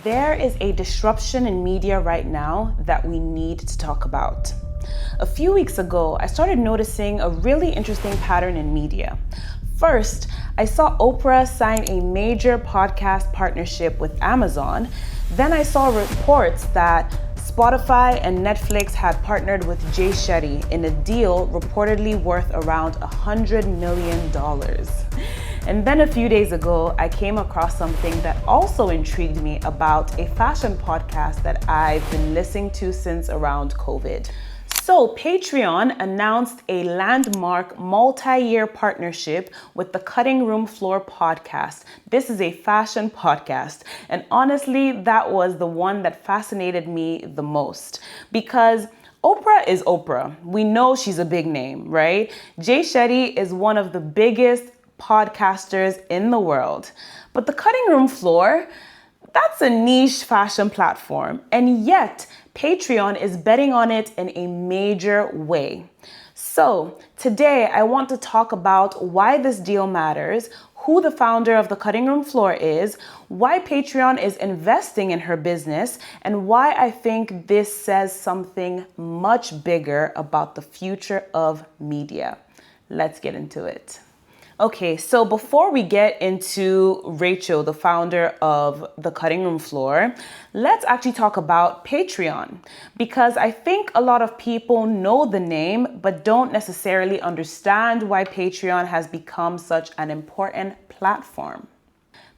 There is a disruption in media right now that we need to talk about. A few weeks ago, I started noticing a really interesting pattern in media. First, I saw Oprah sign a major podcast partnership with Amazon. Then I saw reports that Spotify and Netflix had partnered with Jay Shetty in a deal reportedly worth around $100 million. And then a few days ago, I came across something that also intrigued me about a fashion podcast that I've been listening to since around COVID. So Patreon announced a landmark multi-year partnership with the Cutting Room Floor podcast. This is a fashion podcast. And honestly, that was the one that fascinated me the most because Oprah is Oprah. We know she's a big name, right? Jay Shetty is one of the biggest podcasters in the world. But the Cutting Room Floor, that's a niche fashion platform. And yet, Patreon is betting on it in a major way. So today I want to talk about why this deal matters, who the founder of the Cutting Room Floor is, why Patreon is investing in her business, and why I think this says something much bigger about the future of media. Let's get into it. Okay, so before we get into Recho, the founder of the Cutting Room Floor, let's actually talk about Patreon, because I think a lot of people know the name, but don't necessarily understand why Patreon has become such an important platform.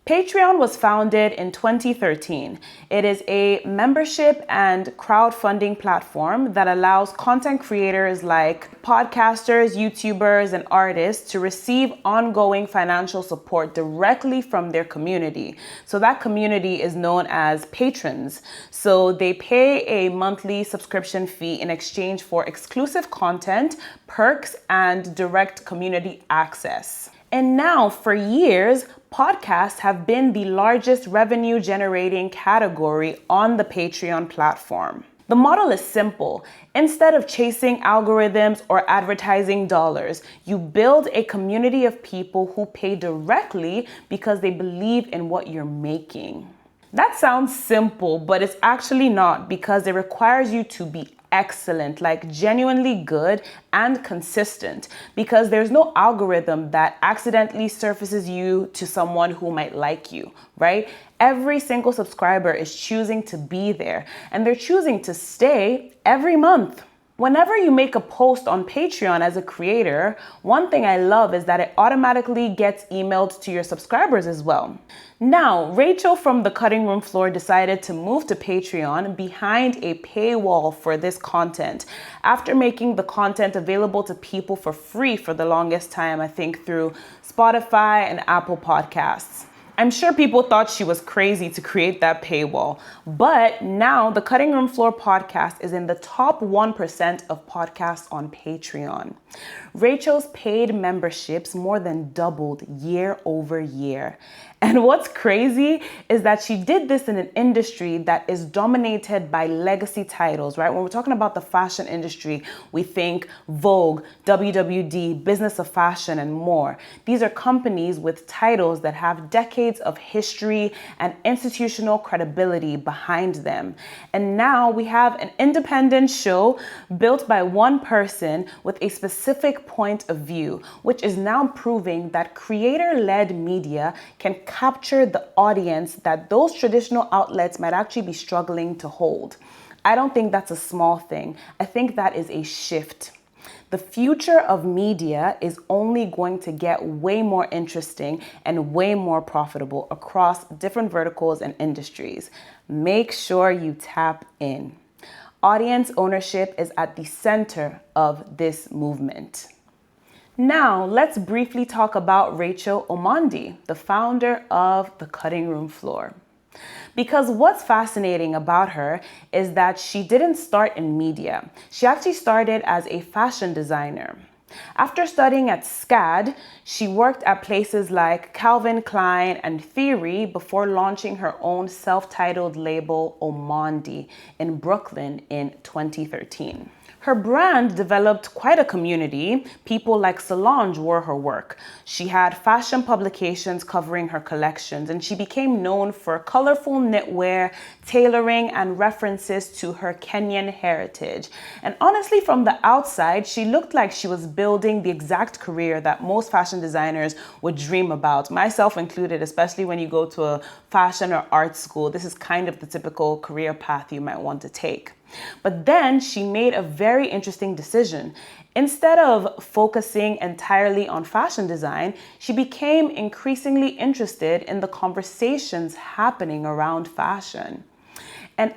Patreon was founded in 2013. It is a membership and crowdfunding platform that allows content creators like podcasters, YouTubers, and artists to receive ongoing financial support directly from their community. So that community is known as patrons. So they pay a monthly subscription fee in exchange for exclusive content, perks, and direct community access. And now, for years, podcasts have been the largest revenue generating category on the Patreon platform. The model is simple. Instead of chasing algorithms or advertising dollars, you build a community of people who pay directly because they believe in what you're making. That sounds simple, but it's actually not, because it requires you to be excellent, like genuinely good and consistent, because there's no algorithm that accidentally surfaces you to someone who might like you, right? Every single subscriber is choosing to be there, and they're choosing to stay every month. Whenever you make a post on Patreon as a creator, one thing I love is that it automatically gets emailed to your subscribers as well. Now, Rachel from the Cutting Room Floor decided to move to Patreon behind a paywall for this content after making the content available to people for free for the longest time, I think through Spotify and Apple Podcasts. I'm sure people thought she was crazy to create that paywall, but now the Cutting Room Floor podcast is in the top 1% of podcasts on Patreon. Rachel's paid memberships more than doubled year over year. And what's crazy is that she did this in an industry that is dominated by legacy titles, right? When we're talking about the fashion industry, we think Vogue, WWD, Business of Fashion, and more. These are companies with titles that have decades of history and institutional credibility behind them. And now we have an independent show built by one person with a specific point of view, which is now proving that creator-led media can capture the audience that those traditional outlets might actually be struggling to hold. I don't think that's a small thing. I think that is a shift. The future of media is only going to get way more interesting and way more profitable across different verticals and industries. Make sure you tap in. Audience ownership is at the center of this movement. Now, let's briefly talk about Recho Omondi, the founder of the Cutting Room Floor. Because what's fascinating about her is that she didn't start in media. She actually started as a fashion designer. After studying at SCAD, she worked at places like Calvin Klein and Theory before launching her own self-titled label, Omondi, in Brooklyn in 2013. Her brand developed quite a community. People like Solange wore her work. She had fashion publications covering her collections, and she became known for colorful knitwear, tailoring, and references to her Kenyan heritage. And honestly, from the outside, she looked like she was building the exact career that most fashion designers would dream about, myself included, especially when you go to a fashion or art school. This is kind of the typical career path you might want to take. But then she made a very interesting decision. Instead of focusing entirely on fashion design, she became increasingly interested in the conversations happening around fashion. And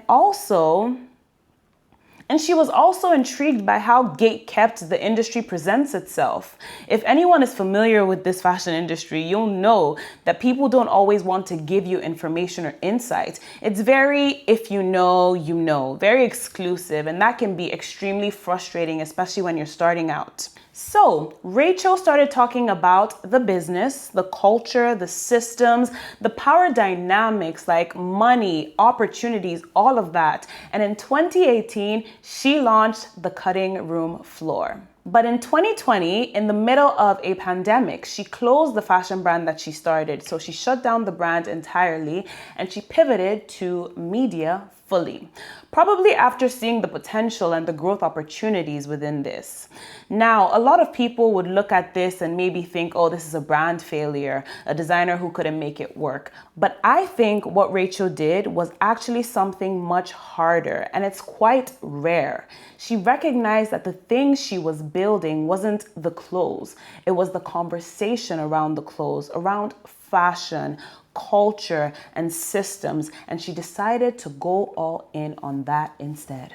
she was also intrigued by how gate-kept the industry presents itself. If anyone is familiar with this fashion industry, you'll know that people don't always want to give you information or insight. It's very, if you know, very exclusive, and that can be extremely frustrating, especially when you're starting out. So Rachel started talking about the business, the culture, the systems, the power dynamics like money, opportunities, all of that. And in 2018, she launched the Cutting Room Floor. But in 2020, in the middle of a pandemic, she closed the fashion brand that she started. So she shut down the brand entirely and she pivoted to media fully, probably after seeing the potential and the growth opportunities within this. Now, a lot of people would look at this and maybe think, oh, this is a brand failure, a designer who couldn't make it work. But I think what Rachel did was actually something much harder, and it's quite rare. She recognized that the thing she was building wasn't the clothes. It was the conversation around the clothes, around fashion, culture, and systems, and she decided to go all in on that instead.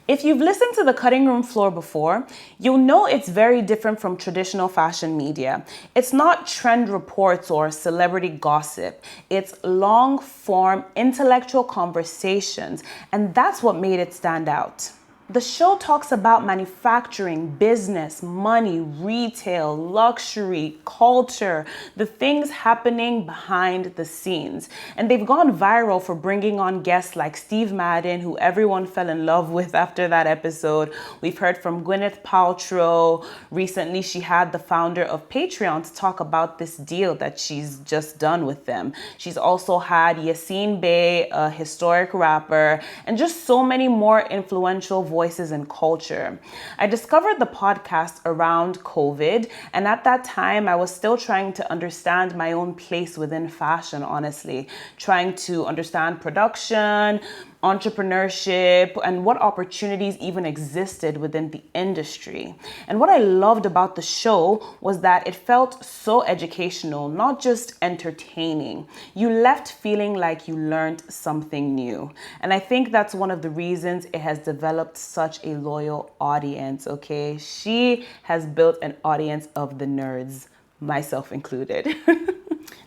If you've listened to the Cutting Room Floor before, you'll know it's very different from traditional fashion media. It's not trend reports or celebrity gossip. It's long-form intellectual conversations, and that's what made it stand out. The show talks about manufacturing, business, money, retail, luxury, culture, the things happening behind the scenes. And they've gone viral for bringing on guests like Steve Madden, who everyone fell in love with after that episode. We've heard from Gwyneth Paltrow. Recently, she had the founder of Patreon to talk about this deal that she's just done with them. She's also had Yassine Bey, a historic rapper, and just so many more influential voices in culture. I discovered the podcast around COVID, and at that time I was still trying to understand my own place within fashion, honestly, trying to understand production, entrepreneurship, and what opportunities even existed within the industry. And what I loved about the show was that it felt so educational, not just entertaining. You left feeling like you learned something new. And I think that's one of the reasons it has developed such a loyal audience, okay? She has built an audience of the nerds, myself included.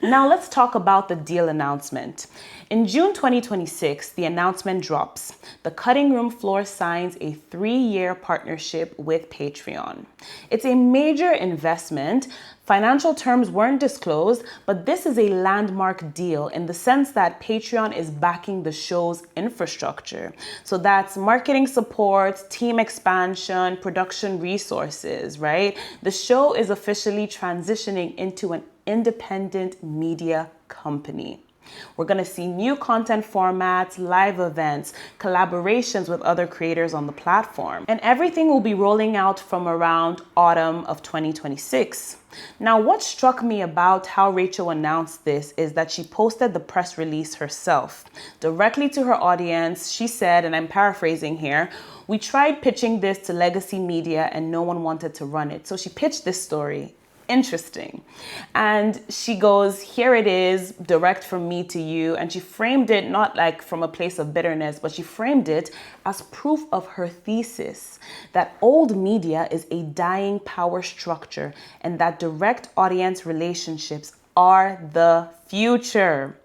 Now let's talk about the deal announcement. In June 2026, the announcement drops. The Cutting Room Floor signs a 3-year partnership with Patreon. It's a major investment. Financial terms weren't disclosed, but this is a landmark deal in the sense that Patreon is backing the show's infrastructure. So that's marketing support, team expansion, production resources, right? The show is officially transitioning into an independent media company. We're going to see new content formats, live events, collaborations with other creators on the platform, and everything will be rolling out from around autumn of 2026. Now, what struck me about how Rachel announced this is that she posted the press release herself. Directly to her audience, she said, and I'm paraphrasing here, "We tried pitching this to legacy media and no one wanted to run it." So she pitched this story. Interesting. And she goes, "Here it is, direct from me to you." And she framed it not like from a place of bitterness, but she framed it as proof of her thesis that old media is a dying power structure and that direct audience relationships are the future.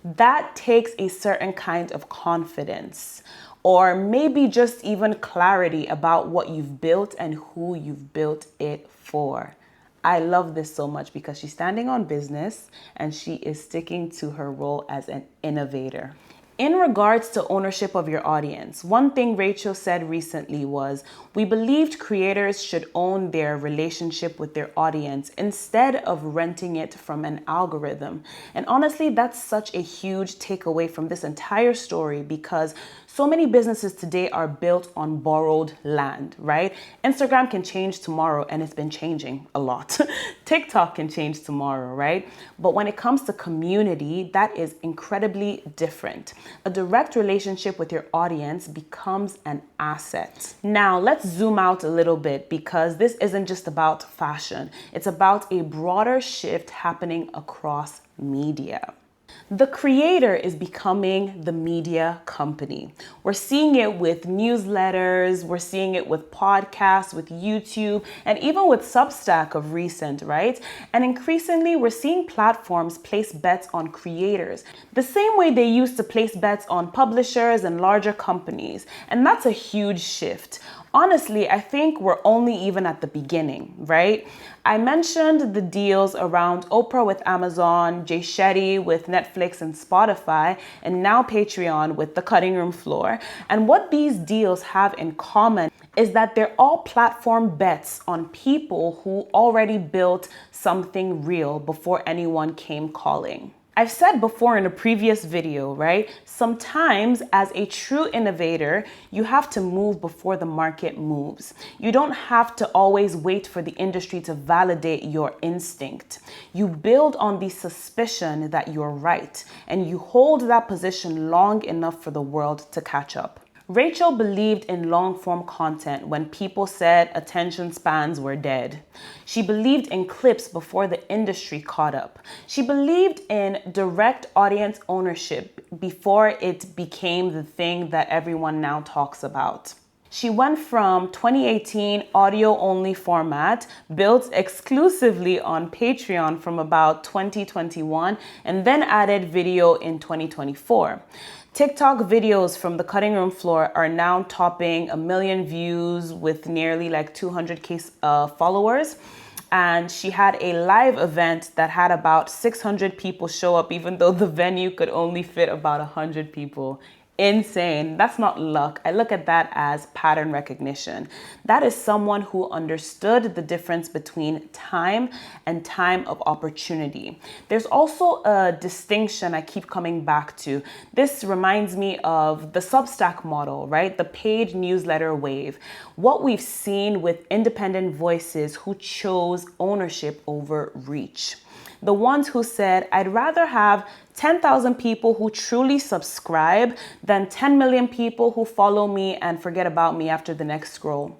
That takes a certain kind of confidence, or maybe just even clarity about what you've built and who you've built it for. I love this so much because she's standing on business and she is sticking to her role as an innovator. In regards to ownership of your audience, one thing Rachel said recently was, we believed creators should own their relationship with their audience instead of renting it from an algorithm. And honestly, that's such a huge takeaway from this entire story, because so many businesses today are built on borrowed land, right? Instagram can change tomorrow, and it's been changing a lot. TikTok can change tomorrow, right? But when it comes to community, that is incredibly different. A direct relationship with your audience becomes an asset. Now, let's zoom out a little bit, because this isn't just about fashion. It's about a broader shift happening across media. The creator is becoming the media company. We're seeing it with newsletters, we're seeing it with podcasts, with YouTube, and even with Substack of recent, right? And increasingly, we're seeing platforms place bets on creators, the same way they used to place bets on publishers and larger companies. And that's a huge shift. Honestly, I think we're only even at the beginning, right? I mentioned the deals around Oprah with Amazon, Jay Shetty with Netflix and Spotify, and now Patreon with the cutting room floor. And what these deals have in common is that they're all platform bets on people who already built something real before anyone came calling. I've said before in a previous video, right? Sometimes as a true innovator, you have to move before the market moves. You don't have to always wait for the industry to validate your instinct. You build on the suspicion that you're right, and you hold that position long enough for the world to catch up. Rachel believed in long-form content when people said attention spans were dead. She believed in clips before the industry caught up. She believed in direct audience ownership before it became the thing that everyone now talks about. She went from 2018 audio-only format built exclusively on Patreon from about 2021, and then added video in 2024. TikTok videos from the cutting room floor are now topping 1 million views with nearly like 200K followers. And she had a live event that had about 600 people show up, even though the venue could only fit about 100 people. Insane. That's not luck. I look at that as pattern recognition. That is someone who understood the difference between time and time of opportunity. There's also a distinction I keep coming back to. This reminds me of the Substack model, right? The paid newsletter wave. What we've seen with independent voices who chose ownership over reach. The ones who said, I'd rather have 10,000 people who truly subscribe than 10 million people who follow me and forget about me after the next scroll.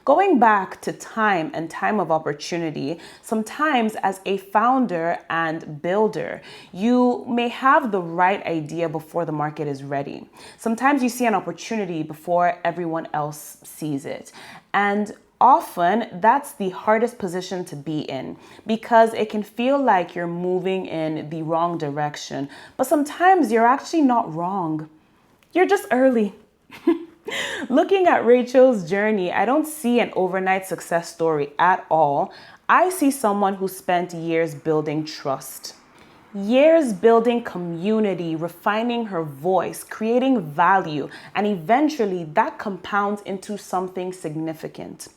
Going back to time and time of opportunity, sometimes as a founder and builder, you may have the right idea before the market is ready. Sometimes you see an opportunity before everyone else sees it. And often that's the hardest position to be in, because it can feel like you're moving in the wrong direction. But sometimes you're actually not wrong. You're just early. Looking at Rachel's journey, I don't see an overnight success story at all. I see someone who spent years building trust. Years building community, refining her voice, creating value, and eventually that compounds into something significant.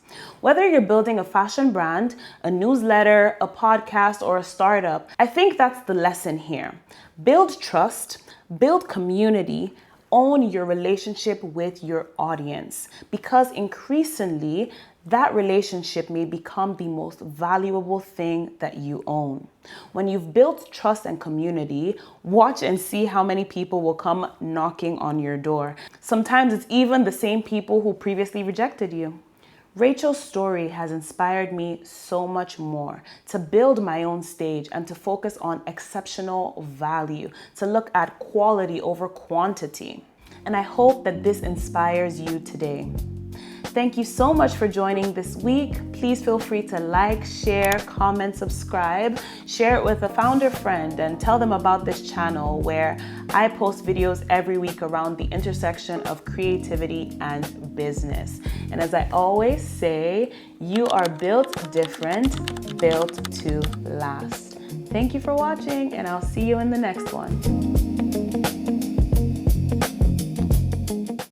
Whether you're building a fashion brand, a newsletter, a podcast, or a startup, I think that's the lesson here. Build trust, build community, own your relationship with your audience, because increasingly that relationship may become the most valuable thing that you own. When you've built trust and community, watch and see how many people will come knocking on your door. Sometimes it's even the same people who previously rejected you. Rachel's story has inspired me so much more to build my own stage and to focus on exceptional value, to look at quality over quantity. And I hope that this inspires you today. Thank you so much for joining this week. Please feel free to like, share, comment, subscribe, share it with a founder friend, and tell them about this channel where I post videos every week around the intersection of creativity and business. And as I always say, you are built different, built to last. Thank you for watching, and I'll see you in the next one.